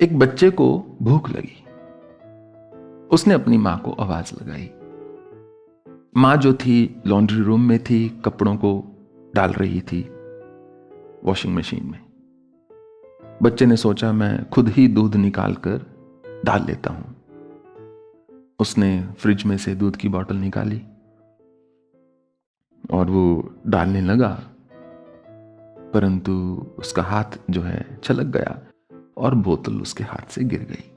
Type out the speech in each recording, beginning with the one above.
एक बच्चे को भूख लगी। उसने अपनी मां को आवाज लगाई। मां जो थी लॉन्ड्री रूम में थी, कपड़ों को डाल रही थी वॉशिंग मशीन में। बच्चे ने सोचा मैं खुद ही दूध निकाल कर डाल लेता हूं। उसने फ्रिज में से दूध की बोतल निकाली और वो डालने लगा, परंतु उसका हाथ जो है छलक गया और बोतल उसके हाथ से गिर गई।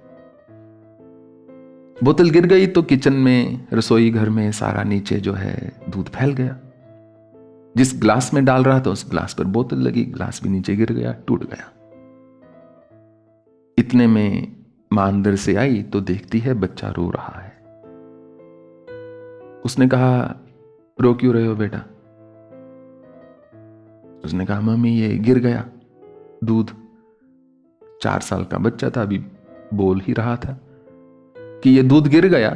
बोतल गिर गई तो किचन में, रसोई घर में सारा नीचे जो है दूध फैल गया। जिस ग्लास में डाल रहा था उस ग्लास पर बोतल लगी, ग्लास भी नीचे गिर गया, टूट गया। इतने में मां अंदर से आई तो देखती है बच्चा रो रहा है। उसने कहा रो क्यों रहे हो बेटा? उसने कहा मम्मी ये गिर गया दूध। 4 साल का बच्चा था, अभी बोल ही रहा था कि ये दूध गिर गया,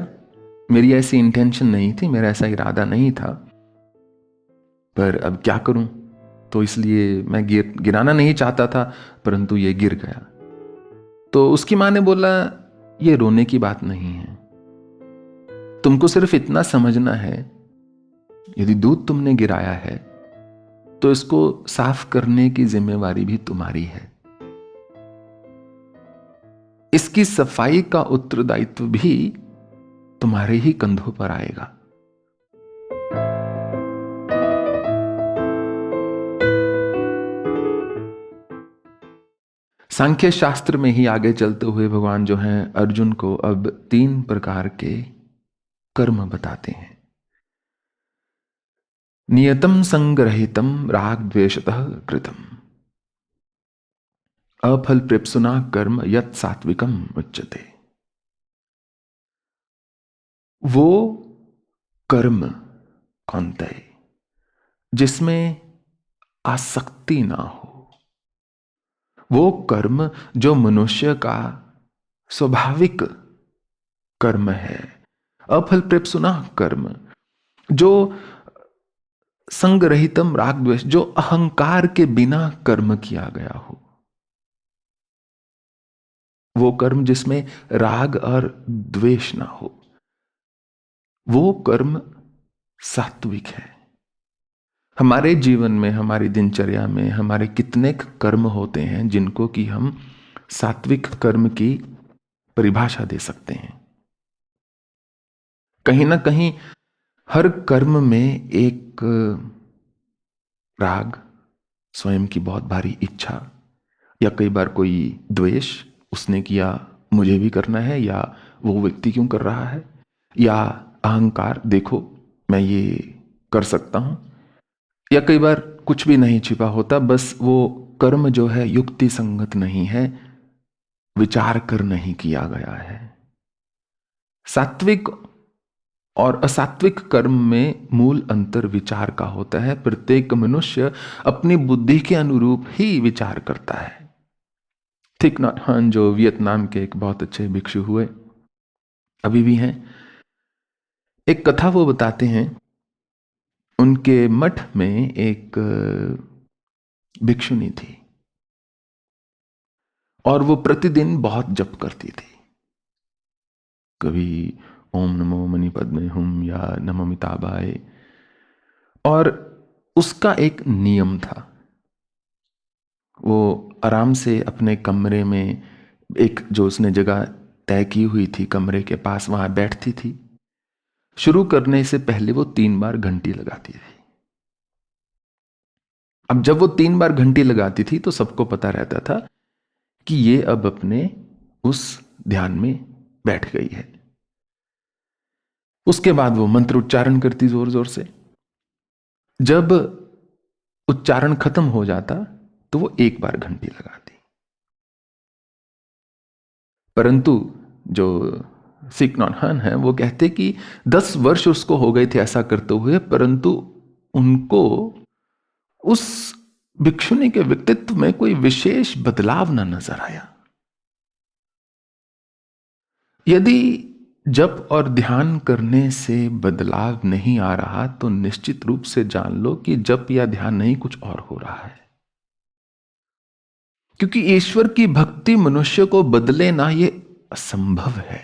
मेरी ऐसी इंटेंशन नहीं थी, मेरा ऐसा इरादा नहीं था, पर अब क्या करूं, तो इसलिए मैं गिराना नहीं चाहता था, परंतु ये गिर गया। तो उसकी मां ने बोला ये रोने की बात नहीं है, तुमको सिर्फ इतना समझना है, यदि दूध तुमने गिराया है तो इसको साफ करने की जिम्मेवारी भी तुम्हारी है। इसकी सफाई का उत्तरदायित्व भी तुम्हारे ही कंधों पर आएगा। सांख्य शास्त्र में ही आगे चलते हुए भगवान जो हैं अर्जुन को अब 3 प्रकार के कर्म बताते हैं। नियतम संगरहितम राग द्वेषतः कृतम अफल प्रेप्सुना कर्म यत् सात्विकम उच्यते। वो कर्म कौनते जिसमें आसक्ति ना हो, वो कर्म जो मनुष्य का स्वाभाविक कर्म है। अफल प्रेप्सुना कर्म जो संगरहितम राग द्वेष, जो अहंकार के बिना कर्म किया गया हो, वो कर्म जिसमें राग और द्वेष ना हो, वो कर्म सात्विक है। हमारे जीवन में, हमारी दिनचर्या में हमारे कितने कर्म होते हैं जिनको कि हम सात्विक कर्म की परिभाषा दे सकते हैं। कहीं ना कहीं हर कर्म में एक राग, स्वयं की बहुत भारी इच्छा, या कई बार कोई द्वेष, उसने किया मुझे भी करना है, या वो व्यक्ति क्यों कर रहा है, या अहंकार, देखो मैं ये कर सकता हूं, या कई बार कुछ भी नहीं छिपा होता, बस वो कर्म जो है युक्ति संगत नहीं है, विचार कर नहीं किया गया है। सात्विक और असात्विक कर्म में मूल अंतर विचार का होता है। प्रत्येक मनुष्य अपनी बुद्धि के अनुरूप ही विचार करता है। थिक नॉट हन जो वियतनाम के एक बहुत अच्छे भिक्षु हुए, अभी भी हैं, एक कथा वो बताते हैं। उनके मठ में एक भिक्षुनी थी और वो प्रतिदिन बहुत जप करती थी। कभी ओम नमो मणि पद्मे हुम या नमो मिताबाय। और उसका एक नियम था, वो आराम से अपने कमरे में, एक जो उसने जगह तय की हुई थी कमरे के पास, वहां बैठती थी। शुरू करने से पहले वो 3 बार घंटी लगाती थी। अब जब वो 3 बार घंटी लगाती थी तो सबको पता रहता था कि ये अब अपने उस ध्यान में बैठ गई है। उसके बाद वो मंत्र उच्चारण करती जोर जोर से। जब उच्चारण खत्म हो जाता तो वो 1 बार घंटी लगाती। परंतु जो सिख नॉन हन है वो कहते कि 10 वर्ष उसको हो गए थे ऐसा करते हुए, परंतु उनको उस भिक्षुनी के व्यक्तित्व में कोई विशेष बदलाव न नजर आया। यदि जप और ध्यान करने से बदलाव नहीं आ रहा तो निश्चित रूप से जान लो कि जप या ध्यान नहीं, कुछ और हो रहा है। क्योंकि ईश्वर की भक्ति मनुष्य को बदले ना, ये असंभव है।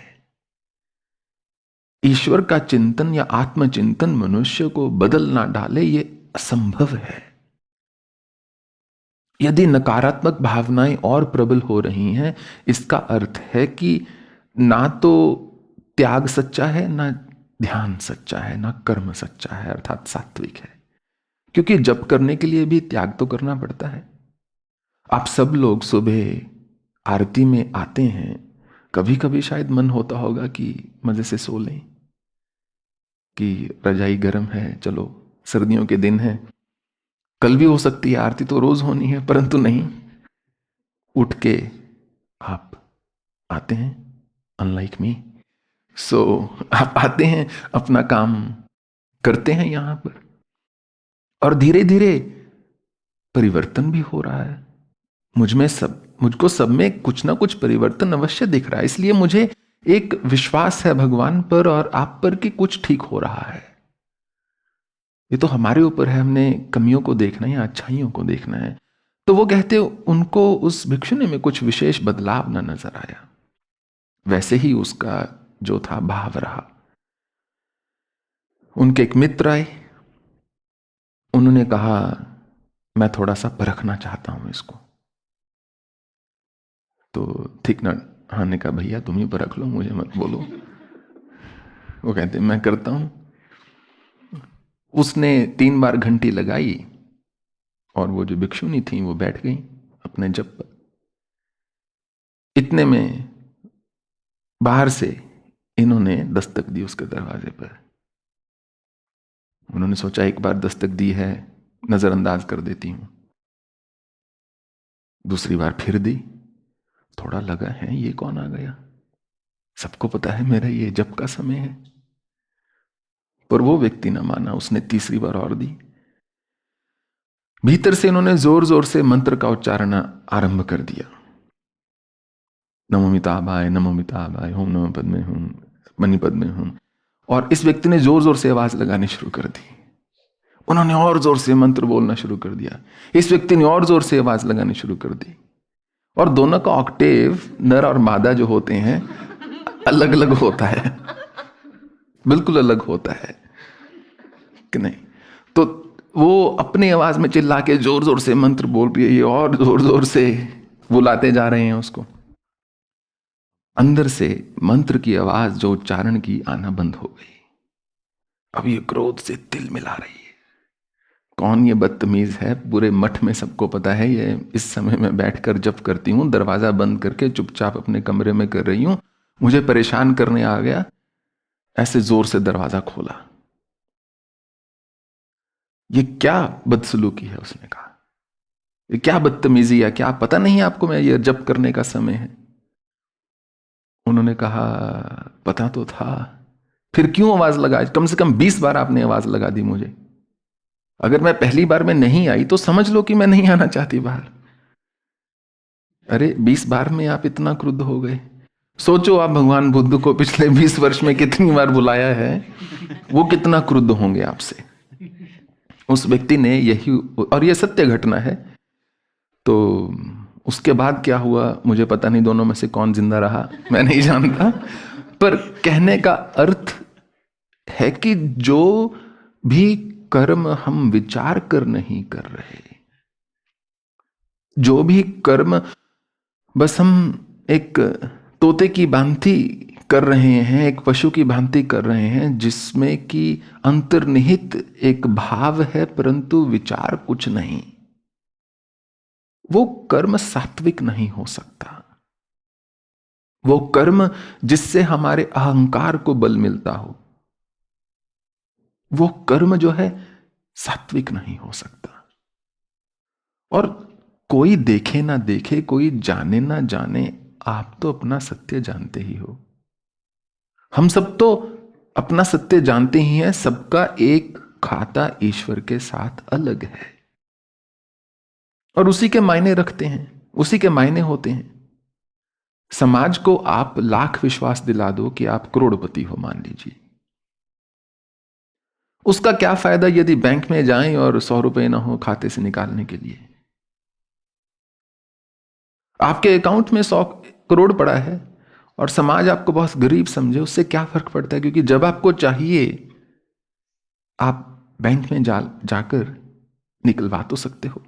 ईश्वर का चिंतन या आत्मचिंतन मनुष्य को बदल ना डाले, ये असंभव है। यदि नकारात्मक भावनाएं और प्रबल हो रही हैं, इसका अर्थ है कि ना तो त्याग सच्चा है, ना ध्यान सच्चा है, ना कर्म सच्चा है, अर्थात सात्विक है। क्योंकि जप करने के लिए भी त्याग तो करना पड़ता है। आप सब लोग सुबह आरती में आते हैं, कभी कभी शायद मन होता होगा कि मजे से सो लें, कि रजाई गर्म है, चलो सर्दियों के दिन है, कल भी हो सकती है, आरती तो रोज होनी है, परंतु नहीं, उठ के आप आते हैं, अनलाइक मी। सो आप आते हैं, अपना काम करते हैं यहां पर, और धीरे धीरे परिवर्तन भी हो रहा है। मुझको सब में कुछ ना कुछ परिवर्तन अवश्य दिख रहा है। इसलिए मुझे एक विश्वास है भगवान पर और आप पर कि कुछ ठीक हो रहा है। ये तो हमारे ऊपर है, हमने कमियों को देखना है या अच्छाइयों को देखना है। तो वो कहते उनको उस भिक्षुनी में कुछ विशेष बदलाव न नजर आया, वैसे ही उसका जो था भाव रहा। उनके एक मित्र आए, उन्होंने कहा मैं थोड़ा सा परखना चाहता हूं इसको। तो ठीक ना, हाँ ने कहा भैया तुम ही परख लो, मुझे मत बोलो। वो कहते मैं करता हूं। उसने 3 बार घंटी लगाई और वो जो भिक्षुनी थी वो बैठ गई अपने जप पर। इतने में बाहर से इन्होंने दस्तक दी उसके दरवाजे पर। उन्होंने सोचा एक बार दस्तक दी है, नजरअंदाज कर देती हूं। दूसरी बार फिर दी, थोड़ा लगा है ये कौन आ गया, सबको पता है मेरा ये जप का समय है। पर वो व्यक्ति न माना, उसने तीसरी बार और दी। भीतर से इन्होंने जोर जोर से मंत्र का उच्चारण आरंभ कर दिया, नमो मिताभाय, नमो मिताभाय, ओम नमो पद्मे हूं, मणिपद में हूं। और इस व्यक्ति ने जोर जोर से आवाज लगानी शुरू कर दी। उन्होंने और जोर से मंत्र बोलना शुरू कर दिया। इस व्यक्ति ने और जोर से आवाज लगानी शुरू कर दी। और दोनों का ऑक्टेव, नर और मादा जो होते हैं, अलग अलग होता है, बिल्कुल अलग होता है कि नहीं। तो वो अपनी आवाज में चिल्ला के जोर जोर से मंत्र बोल रही है, ये और जोर जोर से बुलाते जा रहे हैं उसको। अंदर से मंत्र की आवाज जो उच्चारण की आना बंद हो गई। अब ये क्रोध से तिल मिला रही है, कौन ये बदतमीज है। पूरे मठ में सबको पता है ये इस समय में बैठकर जप करती हूं, दरवाजा बंद करके चुपचाप अपने कमरे में कर रही हूं, मुझे परेशान करने आ गया। ऐसे जोर से दरवाजा खोला। ये क्या बदसलूकी है, उसने कहा, ये क्या बदतमीजी है, क्या पता नहीं आपको मैं ये जप करने का समय है। उन्होंने कहा पता तो था, फिर क्यों आवाज लगा, कम से कम 20 बार आपने आवाज लगा दी मुझे। अगर मैं पहली बार में नहीं आई तो समझ लो कि मैं नहीं आना चाहती बाहर। अरे 20 बार में आप इतना क्रुद्ध हो गए। सोचो आप भगवान बुद्ध को पिछले 20 वर्ष में कितनी बार बुलाया है, वो कितना क्रुद्ध होंगे आपसे। उस व्यक्ति ने यही, और यह सत्य घटना है। तो उसके बाद क्या हुआ मुझे पता नहीं, दोनों में से कौन जिंदा रहा मैं नहीं जानता। पर कहने का अर्थ है कि जो भी कर्म हम विचार कर नहीं कर रहे, जो भी कर्म बस हम एक तोते की भांति कर रहे हैं, एक पशु की भांति कर रहे हैं, जिसमें कि अंतर्निहित एक भाव है परंतु विचार कुछ नहीं, वो कर्म सात्विक नहीं हो सकता। वो कर्म जिससे हमारे अहंकार को बल मिलता हो, वो कर्म जो है सात्विक नहीं हो सकता। और कोई देखे ना देखे, कोई जाने ना जाने, आप तो अपना सत्य जानते ही हो। हम सब तो अपना सत्य जानते ही हैं। सबका एक खाता ईश्वर के साथ अलग है और उसी के मायने रखते हैं, उसी के मायने होते हैं। समाज को आप लाख विश्वास दिला दो कि आप करोड़पति हो, मान लीजिए, उसका क्या फायदा यदि बैंक में जाएं और 100 रुपए ना हो खाते से निकालने के लिए। आपके अकाउंट में 100 करोड़ पड़ा है और समाज आपको बहुत गरीब समझे, उससे क्या फर्क पड़ता है? क्योंकि जब आपको चाहिए आप बैंक में जाकर निकलवा तो सकते हो।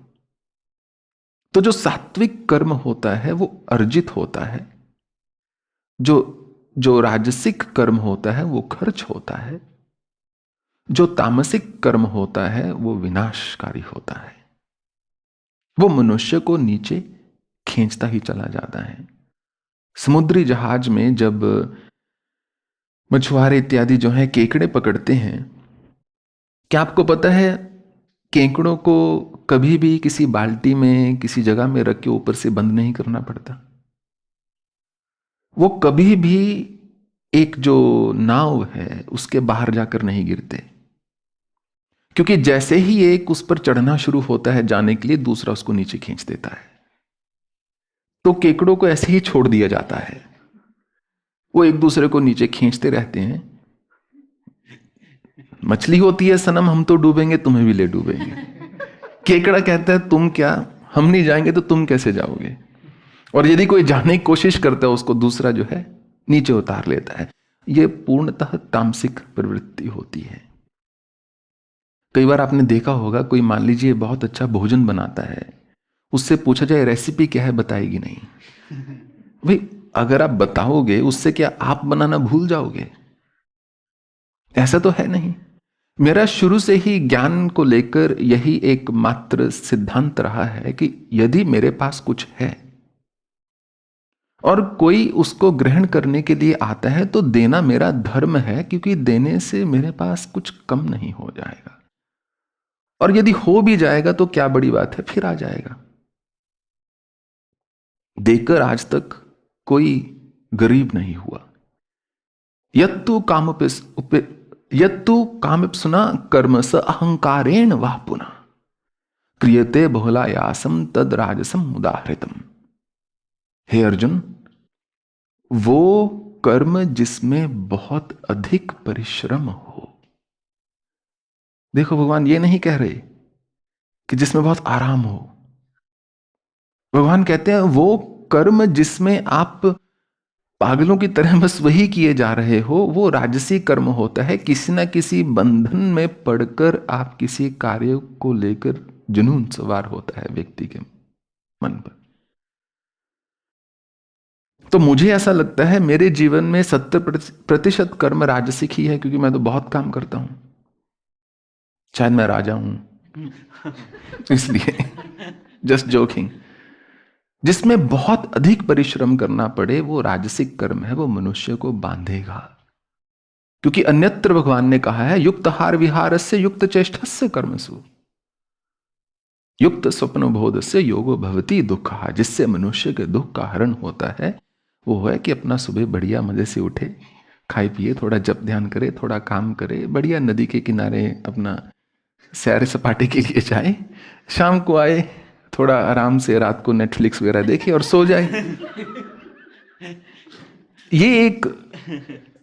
तो जो सात्विक कर्म होता है वो अर्जित होता है, जो जो राजसिक कर्म होता है वो खर्च होता है, जो तामसिक कर्म होता है वो विनाशकारी होता है। वो मनुष्य को नीचे खींचता ही चला जाता है। समुद्री जहाज में जब मछुआरे इत्यादि जो है केकड़े पकड़ते हैं, क्या आपको पता है केकड़ों को कभी भी किसी बाल्टी में किसी जगह में रख के ऊपर से बंद नहीं करना पड़ता। वो कभी भी एक जो नाव है उसके बाहर जाकर नहीं गिरते, क्योंकि जैसे ही एक उस पर चढ़ना शुरू होता है जाने के लिए, दूसरा उसको नीचे खींच देता है। तो केकड़ों को ऐसे ही छोड़ दिया जाता है, वो एक दूसरे को नीचे खींचते रहते हैं। मछली होती है सनम हम तो डूबेंगे तुम्हें भी ले डूबेंगे। केकड़ा कहता है तुम क्या, हम नहीं जाएंगे तो तुम कैसे जाओगे। और यदि कोई जाने की कोशिश करता है उसको दूसरा जो है नीचे उतार लेता है। यह पूर्णतः तामसिक प्रवृत्ति होती है। कई बार आपने देखा होगा कोई मान लीजिए बहुत अच्छा भोजन बनाता है, उससे पूछा जाए रेसिपी क्या है, बताएगी नहीं। भाई अगर आप बताओगे उससे क्या आप बनाना भूल जाओगे? ऐसा तो है नहीं। मेरा शुरू से ही ज्ञान को लेकर यही एकमात्र सिद्धांत रहा है कि यदि मेरे पास कुछ है और कोई उसको ग्रहण करने के लिए आता है तो देना मेरा धर्म है, क्योंकि देने से मेरे पास कुछ कम नहीं हो जाएगा। और यदि हो भी जाएगा तो क्या बड़ी बात है, फिर आ जाएगा। देकर आज तक कोई गरीब नहीं हुआ। यत्तु कामिप्सुना कर्म स अहंकारेण वाह पुनः क्रियते बहुलायासम तद राजसम उदाहृतम। हे अर्जुन, वो कर्म जिसमें बहुत अधिक परिश्रम हो। देखो भगवान ये नहीं कह रहे कि जिसमें बहुत आराम हो। भगवान कहते हैं वो कर्म जिसमें आप पागलों की तरह बस वही किए जा रहे हो, वो राजसी कर्म होता है। किसी ना किसी बंधन में पड़कर आप किसी कार्य को लेकर जुनून सवार होता है व्यक्ति के मन पर। तो मुझे ऐसा लगता है मेरे जीवन में 70% कर्म राजसिक ही है, क्योंकि मैं तो बहुत काम करता हूं। शायद मैं राजा हूं इसलिए जस्ट जोकिंग। जिसमें बहुत अधिक परिश्रम करना पड़े वो राजसिक कर्म है, वो मनुष्य को बांधेगा। क्योंकि अन्यत्र भगवान ने कहा है युक्त हार विहार से युक्त चेष्टस्य कर्मसु युक्त स्वप्न बोध से योगो भवति दुख। जिससे मनुष्य के दुख का हरण होता है वो है कि अपना सुबह बढ़िया मजे से उठे, खाए पिए, थोड़ा जप ध्यान करे, थोड़ा काम करे, बढ़िया नदी के किनारे अपना सैर सपाटे के लिए जाए, शाम को आए, थोड़ा आराम से रात को नेटफ्लिक्स वगैरह देखे और सो जाए। ये एक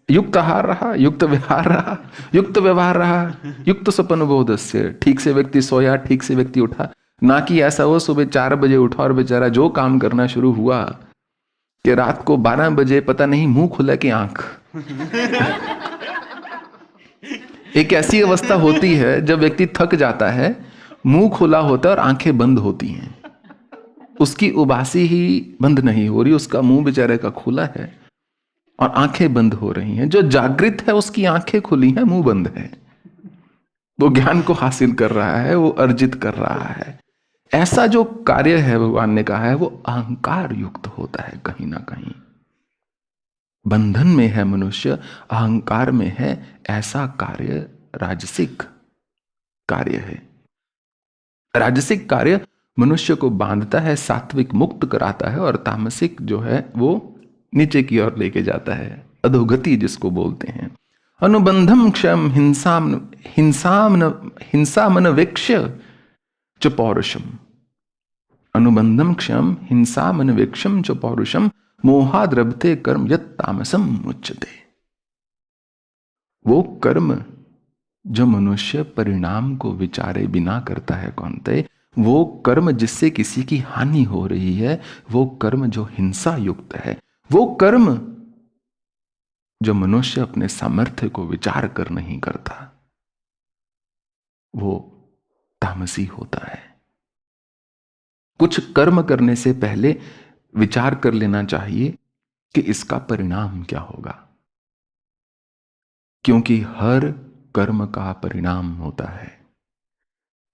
युक्त आहार रहा, युक्त व्यवहार रहा, युक्त व्यवहार रहा, युक्त स्वप्न बोध से। ठीक से व्यक्ति सोया, ठीक से व्यक्ति उठा। ना कि ऐसा हो सुबह 4 बजे उठा और बेचारा जो काम करना शुरू हुआ कि रात को 12 बजे पता नहीं मुंह खुला कि आंख। एक ऐसी अवस्था होती है जब व्यक्ति थक जाता है, मुंह खुला होता है और आंखें बंद होती हैं। उसकी उबासी ही बंद नहीं हो रही, उसका मुंह बेचारे का खुला है और आंखें बंद हो रही हैं। जो जागृत है उसकी आंखें खुली हैं, मुंह बंद है। वो ज्ञान को हासिल कर रहा है, वो अर्जित कर रहा है। ऐसा जो कार्य है भगवान ने कहा है वो अहंकार युक्त होता है। कहीं ना कहीं बंधन में है मनुष्य, अहंकार में है, ऐसा कार्य राजसिक कार्य है। राजसिक कार्य मनुष्य को बांधता है, सात्विक मुक्त कराता है, और तामसिक जो है वो नीचे की ओर लेके जाता है, अधोगति जिसको बोलते हैं। अनुबंधम क्षम हिंसामन वेक्ष्य च पौरुषम। अनुबंधम क्षम हिंसामन वेक्षम च पौरुषम मोहाद्रभते कर्म यत् तामसम मुच्यते। वो कर्म जो मनुष्य परिणाम को विचारे बिना करता है कौनते, वो कर्म जिससे किसी की हानि हो रही है, वो कर्म जो हिंसा युक्त है, वो कर्म जो मनुष्य अपने सामर्थ्य को विचार कर नहीं करता, वो तामसी होता है। कुछ कर्म करने से पहले विचार कर लेना चाहिए कि इसका परिणाम क्या होगा, क्योंकि हर कर्म का परिणाम होता है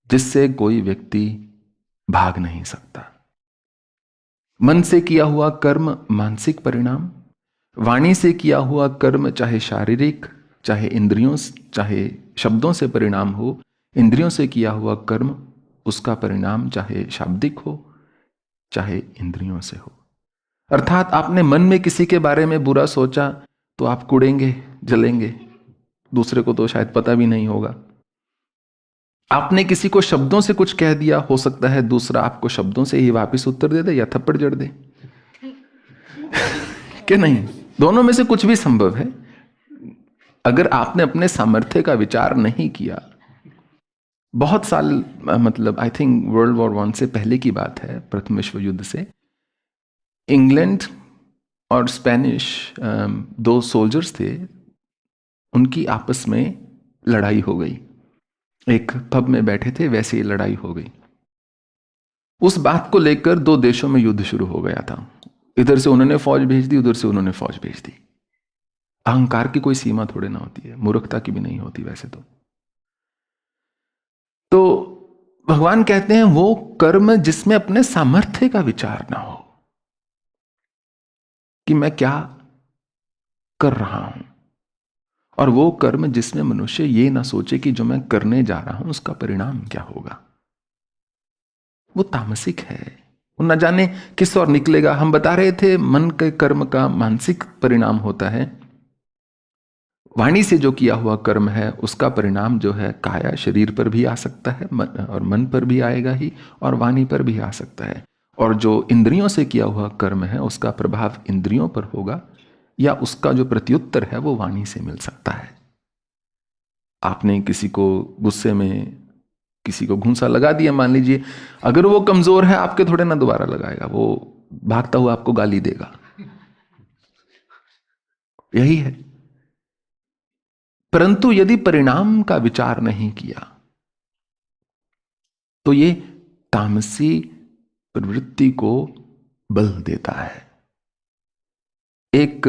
जिससे कोई व्यक्ति भाग नहीं सकता। मन से किया हुआ कर्म मानसिक परिणाम, वाणी से किया हुआ कर्म चाहे शारीरिक, चाहे इंद्रियों, चाहे शब्दों से परिणाम हो, इंद्रियों से किया हुआ कर्म उसका परिणाम चाहे शाब्दिक हो चाहे इंद्रियों से हो। अर्थात आपने मन में किसी के बारे में बुरा सोचा तो आप कुड़ेंगे, जलेंगे, दूसरे को तो शायद पता भी नहीं होगा। आपने किसी को शब्दों से कुछ कह दिया, हो सकता है दूसरा आपको शब्दों से ही वापस उत्तर दे दे या थप्पड़ जड़ दे कि नहीं, दोनों में से कुछ भी संभव है। अगर आपने अपने सामर्थ्य का विचार नहीं किया, बहुत साल, मतलब I think world war one से पहले की बात है, प्रथम विश्व युद्ध से, इंग्लैंड और स्पेनिश दो सोल्जर्स थे, उनकी आपस में लड़ाई हो गई। एक पब में बैठे थे, वैसे ही लड़ाई हो गई। उस बात को लेकर दो देशों में युद्ध शुरू हो गया था। इधर से उन्होंने फौज भेज दी, उधर से उन्होंने फौज भेज दी। अहंकार की कोई सीमा थोड़े ना होती है, मूर्खता की भी नहीं होती वैसे तो भगवान कहते हैं वो कर्म जिसमें अपने सामर्थ्य का विचार ना हो कि मैं क्या कर रहा हूं, और वो कर्म जिसमें मनुष्य ये ना सोचे कि जो मैं करने जा रहा हूं उसका परिणाम क्या होगा, वो तामसिक है। वो न जाने किस और निकलेगा। हम बता रहे थे मन के कर्म का मानसिक परिणाम होता है, वाणी से जो किया हुआ कर्म है उसका परिणाम जो है काया, शरीर पर भी आ सकता है, और मन पर भी आएगा ही, और वाणी पर भी आ सकता है। और जो इंद्रियों से किया हुआ कर्म है उसका प्रभाव इंद्रियों पर होगा, या उसका जो प्रत्युत्तर है वो वाणी से मिल सकता है। आपने किसी को गुस्से में किसी को घूंसा लगा दिया, मान लीजिए, अगर वो कमजोर है आपके थोड़े ना दोबारा लगाएगा, वो भागता हुआ आपको गाली देगा। यही है। परंतु यदि परिणाम का विचार नहीं किया तो ये तामसी प्रवृत्ति को बल देता है। एक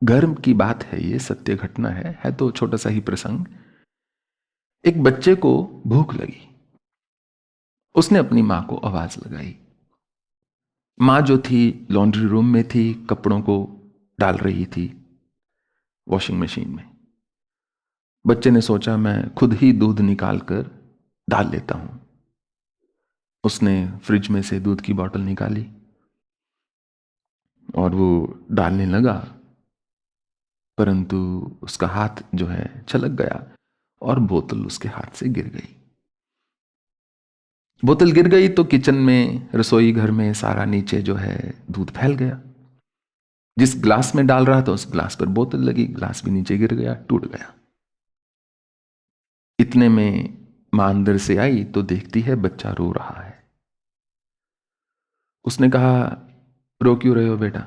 गर्म की बात है, ये सत्य घटना है तो छोटा सा ही प्रसंग। एक बच्चे को भूख लगी, उसने अपनी मां को आवाज लगाई। मां जो थी लॉन्ड्री रूम में थी, कपड़ों को डाल रही थी वॉशिंग मशीन में। बच्चे ने सोचा मैं खुद ही दूध निकाल कर डाल लेता हूं। उसने फ्रिज में से दूध की बोतल निकाली और वो डालने लगा, परंतु उसका हाथ जो है छलक गया और बोतल उसके हाथ से गिर गई। बोतल गिर गई तो किचन में, रसोई घर में सारा नीचे जो है दूध फैल गया। जिस ग्लास में डाल रहा था उस ग्लास पर बोतल लगी, ग्लास भी नीचे गिर गया, टूट गया। इतने में मां अंदर से आई तो देखती है बच्चा रो रहा है। उसने कहा रो क्यों रहे हो बेटा?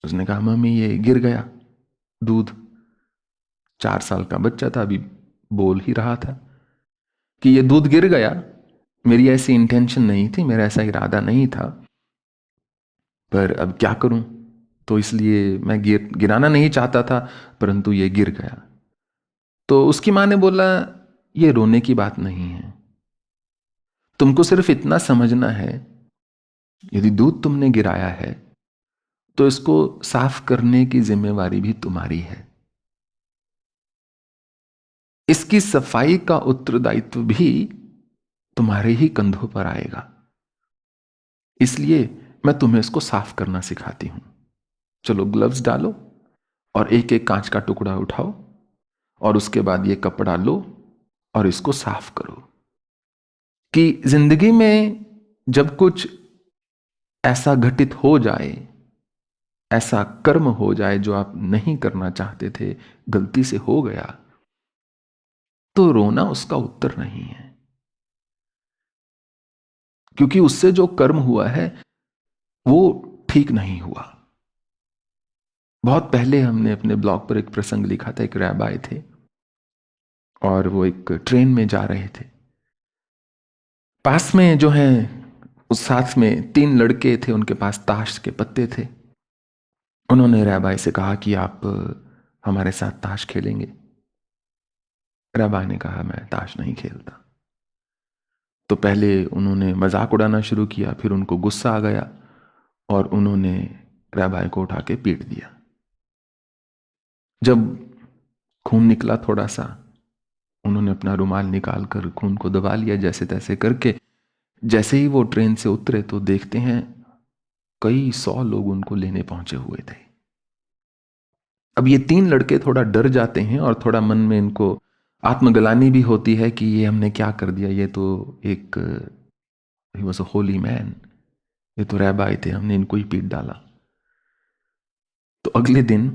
उसने कहा मम्मी ये गिर गया दूध। 4 साल का बच्चा था, अभी बोल ही रहा था कि ये दूध गिर गया, मेरी ऐसी इंटेंशन नहीं थी, मेरा ऐसा इरादा नहीं था, पर अब क्या करूं, तो इसलिए मैं गिराना नहीं चाहता था, परंतु ये गिर गया। तो उसकी मां ने बोला ये रोने की बात नहीं है, तुमको सिर्फ इतना समझना है, यदि दूध तुमने गिराया है तो इसको साफ करने की जिम्मेवारी भी तुम्हारी है। इसकी सफाई का उत्तरदायित्व भी तुम्हारे ही कंधों पर आएगा, इसलिए मैं तुम्हें इसको साफ करना सिखाती हूं। चलो ग्लव्स डालो और एक एक कांच का टुकड़ा उठाओ और उसके बाद ये कपड़ा लो और इसको साफ करो। कि जिंदगी में जब कुछ ऐसा घटित हो जाए, ऐसा कर्म हो जाए जो आप नहीं करना चाहते थे, गलती से हो गया, तो रोना उसका उत्तर नहीं है। क्योंकि उससे जो कर्म हुआ है वो ठीक नहीं हुआ। बहुत पहले हमने अपने ब्लॉग पर एक प्रसंग लिखा था। एक रैबाई थे और वो एक ट्रेन में जा रहे थे। पास में जो है उस साथ में 3 लड़के थे, उनके पास ताश के पत्ते थे। उन्होंने रैबाई से कहा कि आप हमारे साथ ताश खेलेंगे। रैबाई ने कहा मैं ताश नहीं खेलता। तो पहले उन्होंने मजाक उड़ाना शुरू किया, फिर उनको गुस्सा आ गया और उन्होंने रैबाई को उठा के पीट दिया। जब खून निकला थोड़ा सा, उन्होंने अपना रुमाल निकाल कर खून को दबा लिया जैसे तैसे करके। जैसे ही वो ट्रेन से उतरे तो देखते हैं कई 100 लोग उनको लेने पहुंचे हुए थे। अब ये 3 लड़के थोड़ा डर जाते हैं और थोड़ा मन में इनको आत्मग्लानि भी होती है कि ये हमने क्या कर दिया, ये तो एक he was a Holi man, ये तो रैबाई थे, हमने इनको ही पीट डाला। तो अगले दिन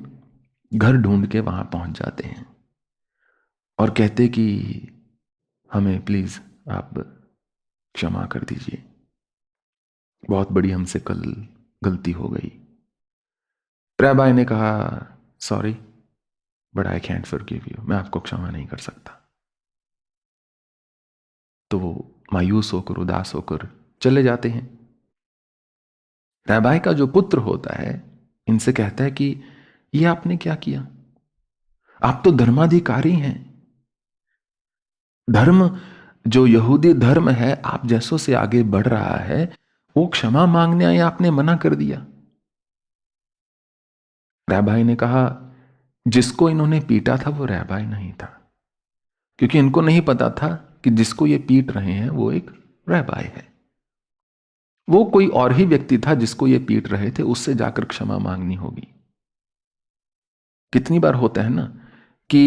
घर ढूंढ के वहां पहुंच जाते हैं और कहते कि हमें प्लीज आप क्षमा कर दीजिए, बहुत बड़ी हमसे कल गलती हो गई। रैबाई ने कहा sorry but I can't forgive you, मैं आपको क्षमा नहीं कर सकता। तो वो मायूस होकर उदास होकर चले जाते हैं। रैबाई का जो पुत्र होता है इनसे कहता है कि ये आपने क्या किया, आप तो धर्माधिकारी हैं। धर्म जो यहूदी धर्म है आप जैसों से आगे बढ़ रहा है, वो क्षमा मांगने आए, आपने मना कर दिया। रैबाई ने कहा जिसको इन्होंने पीटा था वो रैबाई नहीं था, क्योंकि इनको नहीं पता था कि जिसको ये पीट रहे हैं वो एक रैबाई है। वो कोई और ही व्यक्ति था जिसको ये पीट रहे थे, उससे जाकर क्षमा मांगनी होगी। कितनी बार होता है ना कि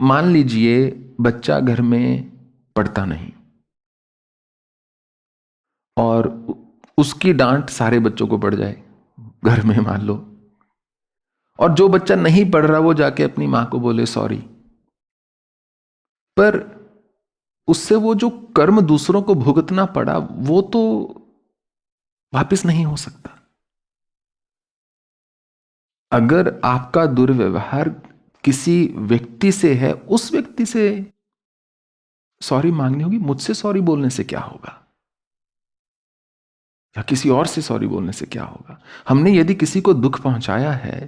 मान लीजिए बच्चा घर में पढ़ता नहीं और उसकी डांट सारे बच्चों को पड़ जाए घर में, मान लो, और जो बच्चा नहीं पढ़ रहा वो जाके अपनी मां को बोले सॉरी, पर उससे वो जो कर्म दूसरों को भुगतना पड़ा वो तो वापस नहीं हो सकता। अगर आपका दुर्व्यवहार किसी व्यक्ति से है, उस व्यक्ति से सॉरी मांगनी होगी। मुझसे सॉरी बोलने से क्या होगा, या किसी और से सॉरी बोलने से क्या होगा। हमने यदि किसी को दुख पहुंचाया है,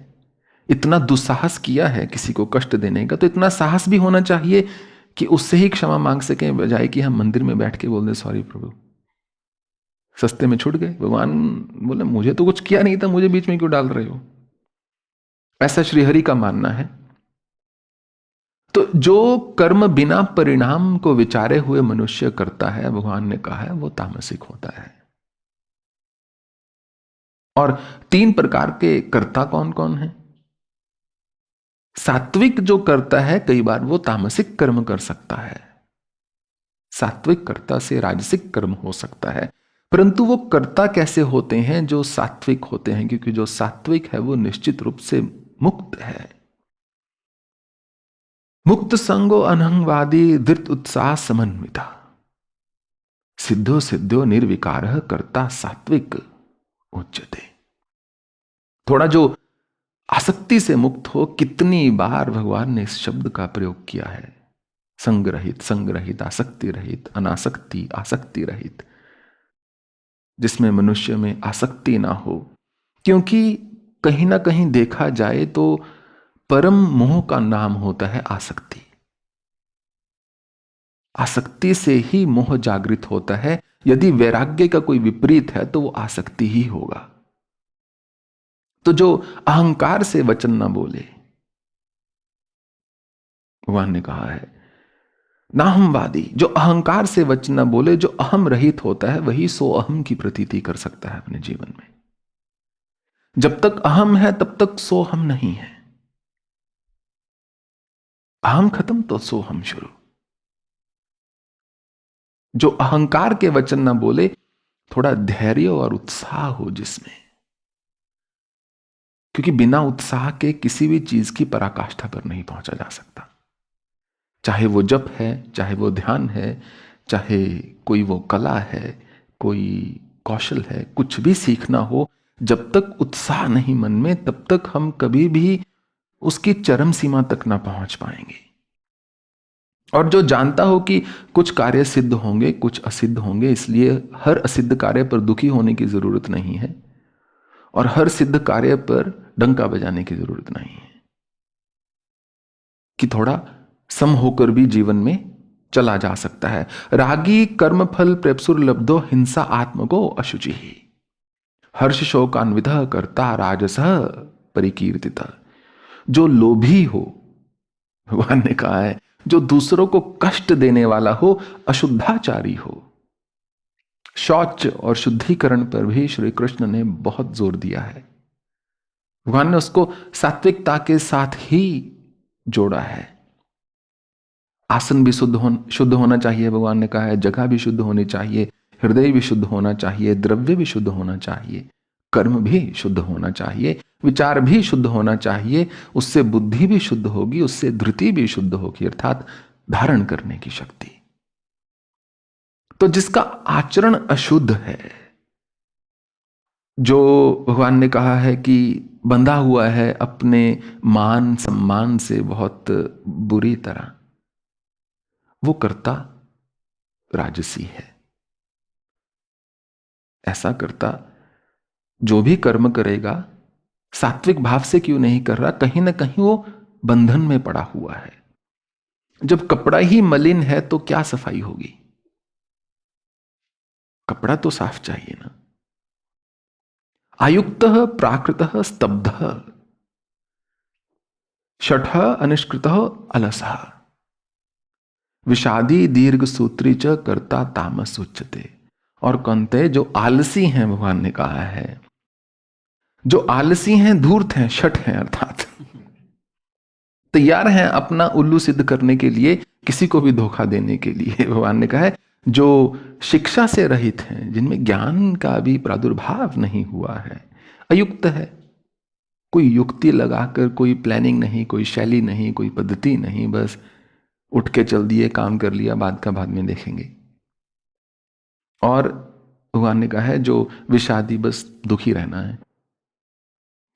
इतना दुस्साहस किया है किसी को कष्ट देने का, तो इतना साहस भी होना चाहिए कि उससे ही क्षमा मांग सकें, बजाय कि हम मंदिर में बैठ के बोल दें सॉरी प्रभु, सस्ते में छूट गए। भगवान बोले मुझे तो कुछ किया नहीं था, मुझे बीच में क्यों डाल रहे हो। ऐसा श्रीहरि का मानना है। तो जो कर्म बिना परिणाम को विचारे हुए मनुष्य करता है, भगवान ने कहा है वो तामसिक होता है। और 3 प्रकार के कर्ता कौन कौन है। सात्विक जो करता है कई बार वो तामसिक कर्म कर सकता है, सात्विक कर्ता से राजसिक कर्म हो सकता है। परंतु वो कर्ता कैसे होते हैं, जो सात्विक होते हैं, क्योंकि जो सात्विक है वो निश्चित रूप से मुक्त है। मुक्त संगो अनहंगवादी धृत उत्साह समन्विता, सिद्धो सिद्धो निर्विकार कर्ता सात्विक उच्यते। थोड़ा जो आसक्ति से मुक्त हो, कितनी बार भगवान ने इस शब्द का प्रयोग किया है, संग रहित, आसक्ति रहित, अनासक्ति, आसक्ति रहित, जिसमें मनुष्य में आसक्ति ना हो। क्योंकि कहीं ना कहीं देखा जाए तो परम मोह का नाम होता है आसक्ति। आसक्ति से ही मोह जागृत होता है। यदि वैराग्य का कोई विपरीत है तो वो आसक्ति ही होगा। तो जो अहंकार से वचन ना बोले, भगवान ने कहा है नाहमवादी, जो अहंकार से वचन न बोले, जो अहम रहित होता है, वही सो अहम की प्रतीति कर सकता है अपने जीवन में। जब तक अहम है तब तक सो हम नहीं है। अहम खत्म तो सो हम शुरू। जो अहंकार के वचन ना बोले, थोड़ा धैर्य और उत्साह हो जिसमें, क्योंकि बिना उत्साह के किसी भी चीज की पराकाष्ठा पर नहीं पहुंचा जा सकता। चाहे वो जप है, चाहे वो ध्यान है, चाहे कोई वो कला है, कोई कौशल है, कुछ भी सीखना हो, जब तक उत्साह नहीं मन में, तब तक हम कभी भी उसकी चरम सीमा तक ना पहुंच पाएंगे। और जो जानता हो कि कुछ कार्य सिद्ध होंगे, कुछ असिद्ध होंगे, इसलिए हर असिद्ध कार्य पर दुखी होने की जरूरत नहीं है और हर सिद्ध कार्य पर डंका बजाने की जरूरत नहीं है, कि थोड़ा सम होकर भी जीवन में चला जा सकता है। रागी कर्म फल प्रेप्सुर लब्धो हिंसा आत्म को अशुचि ही हर्ष शोकान्वित कर्ता राजस परिकीर्तित। जो लोभी हो, भगवान ने कहा है, जो दूसरों को कष्ट देने वाला हो, अशुद्धाचारी हो। शौच और शुद्धिकरण पर भी श्री कृष्ण ने बहुत जोर दिया है। भगवान ने उसको सात्विकता के साथ ही जोड़ा है। आसन भी शुद्ध होना चाहिए, भगवान ने कहा है, जगह भी शुद्ध होनी चाहिए, हृदय भी शुद्ध होना चाहिए, द्रव्य भी शुद्ध होना चाहिए, कर्म भी शुद्ध होना चाहिए, विचार भी शुद्ध होना चाहिए। उससे बुद्धि भी शुद्ध होगी, उससे धृति भी शुद्ध होगी, अर्थात धारण करने की शक्ति। तो जिसका आचरण अशुद्ध है, जो भगवान ने कहा है कि बंधा हुआ है अपने मान सम्मान से बहुत बुरी तरह, वो कर्ता राजसी है। ऐसा कर्ता जो भी कर्म करेगा सात्विक भाव से क्यों नहीं कर रहा, कहीं ना कहीं वो बंधन में पड़ा हुआ है। जब कपड़ा ही मलिन है तो क्या सफाई होगी? कपड़ा तो साफ चाहिए ना। आयुक्त प्राकृत स्तब्ध शठ अनिष्कृत अलस विषादी दीर्घ सूत्री च कर्ता तामस उच्चते। और कौनते जो आलसी हैं, भगवान ने कहा है, जो आलसी हैं, धूर्त हैं, शठ हैं, अर्थात तैयार हैं अपना उल्लू सिद्ध करने के लिए, किसी को भी धोखा देने के लिए। भगवान ने कहा है जो शिक्षा से रहित हैं, जिनमें ज्ञान का भी प्रादुर्भाव नहीं हुआ है, अयुक्त है। कोई युक्ति लगाकर, कोई प्लानिंग नहीं, कोई शैली नहीं, कोई पद्धति नहीं, बस उठ के चल दिए, काम कर लिया, बाद का बाद में देखेंगे। और भगवान ने कहा है जो विषादी, बस दुखी रहना है,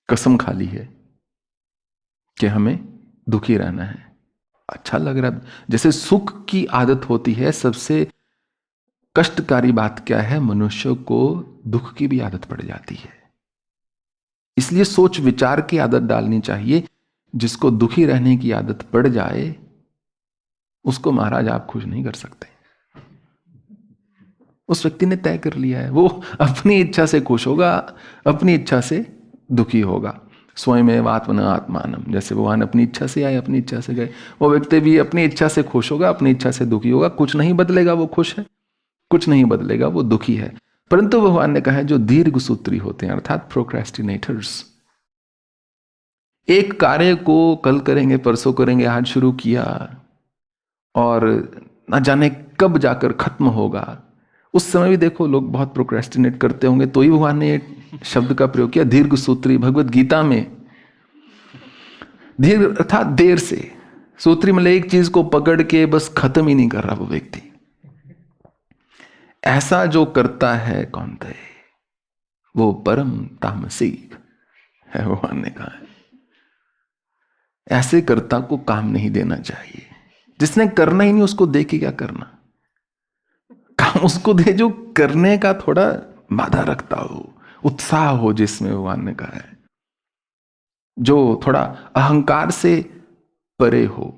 कसम खा ली है कि हमें दुखी रहना है। अच्छा लग रहा है, जैसे सुख की आदत होती है, सबसे कष्टकारी बात क्या है, मनुष्य को दुख की भी आदत पड़ जाती है। इसलिए सोच विचार की आदत डालनी चाहिए। जिसको दुखी रहने की आदत पड़ जाए, उसको महाराज आप खुश नहीं कर सकते। उस व्यक्ति ने तय कर लिया है, वो अपनी इच्छा से खुश होगा, अपनी इच्छा से दुखी होगा। स्वयं आत्मन आत्मानम, जैसे भगवान अपनी इच्छा से आए, अपनी इच्छा से गए, वो व्यक्ति भी अपनी इच्छा से खुश होगा, अपनी इच्छा से दुखी होगा। कुछ नहीं बदलेगा, वो खुश है, कुछ नहीं बदलेगा, वो दुखी है। परंतु भगवान ने कहा है जो दीर्घ सूत्री होते हैं, अर्थात प्रोक्रेस्टिनेटर्स, एक कार्य को कल करेंगे, परसों करेंगे, आज शुरू किया और ना जाने कब जाकर खत्म होगा। उस समय भी देखो लोग बहुत प्रोक्रेस्टिनेट करते होंगे, तो ही भगवान ने शब्द का प्रयोग किया दीर्घ सूत्री। भगवत गीता में दीर्घ अर्थात देर से, सूत्री मतलब एक चीज को पकड़ के बस खत्म ही नहीं कर रहा वो व्यक्ति। ऐसा जो करता है कौन थे, वो परम तामसिक है, भगवान ने कहा है। ऐसे कर्ता को काम नहीं देना चाहिए। जिसने करना ही नहीं, उसको दे के क्या करना? काम उसको दे जो करने का थोड़ा मादा रखता हो, उत्साह हो, जिसमें भगवान ने कहा है जो थोड़ा अहंकार से परे हो,